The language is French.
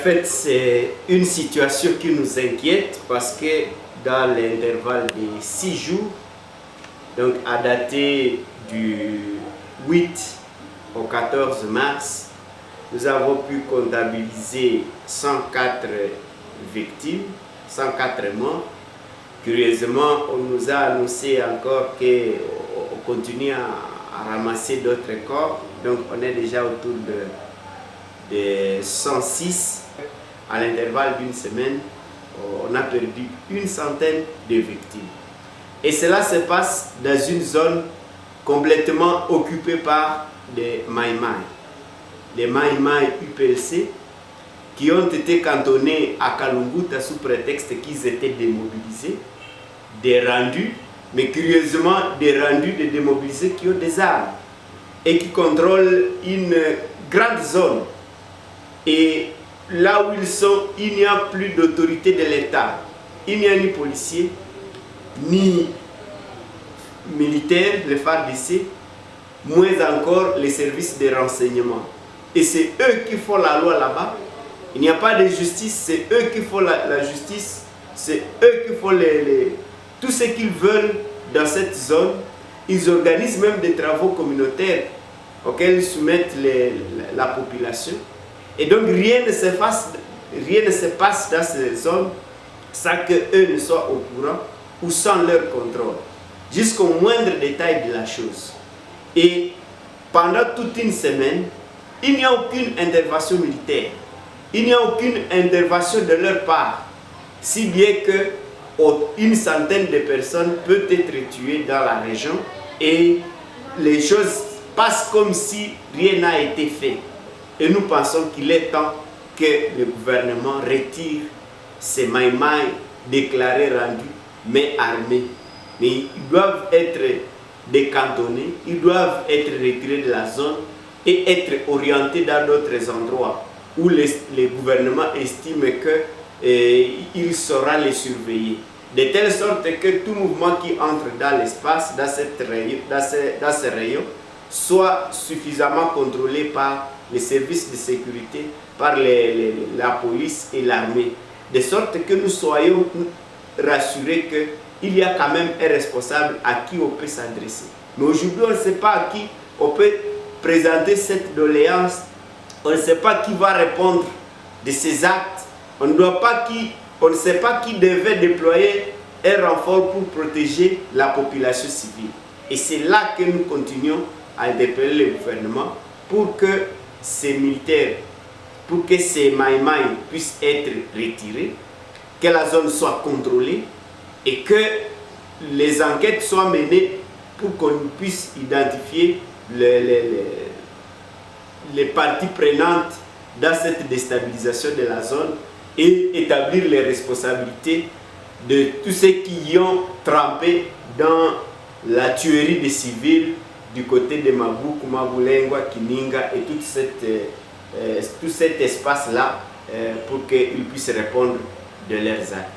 fait, c'est une situation qui nous inquiète parce que dans l'intervalle de 6 jours, donc à dater du 8 au 14 mars, nous avons pu comptabiliser 104 victimes, 104 morts. Curieusement, on nous a annoncé encore qu'on continue à ramasser d'autres corps. Donc on est déjà autour de 106. À l'intervalle d'une semaine, on a perdu une centaine de victimes. Et cela se passe dans une zone complètement occupée par des Maïmaï. Les Maïmaï UPLC qui ont été cantonnés à Kalunguta sous prétexte qu'ils étaient démobilisés, des rendus, mais curieusement des rendus de démobilisés qui ont des armes et qui contrôlent une grande zone. Et là où ils sont, il n'y a plus d'autorité de l'État. Il n'y a ni policiers, ni militaires, les FARDC, moins encore les services de renseignement. Et c'est eux qui font la loi là-bas. Il n'y a pas de justice, c'est eux qui font la justice, c'est eux qui font tout ce qu'ils veulent dans cette zone. Ils organisent même des travaux communautaires auxquels ils soumettent la population. Et donc rien ne se passe dans ces zones sans qu'eux ne soient au courant ou sans leur contrôle, jusqu'au moindre détail de la chose. Et pendant toute une semaine, il n'y a aucune intervention militaire, il n'y a aucune intervention de leur part, si bien que une centaine de personnes peuvent être tuées dans la région et les choses passent comme si rien n'a été fait. Et nous pensons qu'il est temps que le gouvernement retire ces Maïmaï déclarés rendus, mais armés. Mais ils doivent être décantonnés, ils doivent être retirés de la zone et être orientés dans d'autres endroits où le gouvernement estime qu'il saura les surveiller. De telle sorte que tout mouvement qui entre dans l'espace, dans ce rayon, soit suffisamment contrôlé par les services de sécurité, par la police et l'armée. De sorte que nous soyons rassurés qu'il y a quand même un responsable à qui on peut s'adresser. Mais aujourd'hui, on ne sait pas à qui on peut présenter cette doléance. On ne sait pas qui va répondre de ces actes. On ne sait pas qui devait déployer un renfort pour protéger la population civile. Et c'est là que nous continuons à interpeller le gouvernement pour que ces militaires, pour que ces Maïmaï puissent être retirés, que la zone soit contrôlée et que les enquêtes soient menées pour qu'on puisse identifier les parties prenantes dans cette déstabilisation de la zone et établir les responsabilités de tous ceux qui y ont trempé dans la tuerie des civils du côté de Mabuku, Mabulengwa, Kininga et tout cet espace-là pour qu'ils puissent répondre de leurs actes.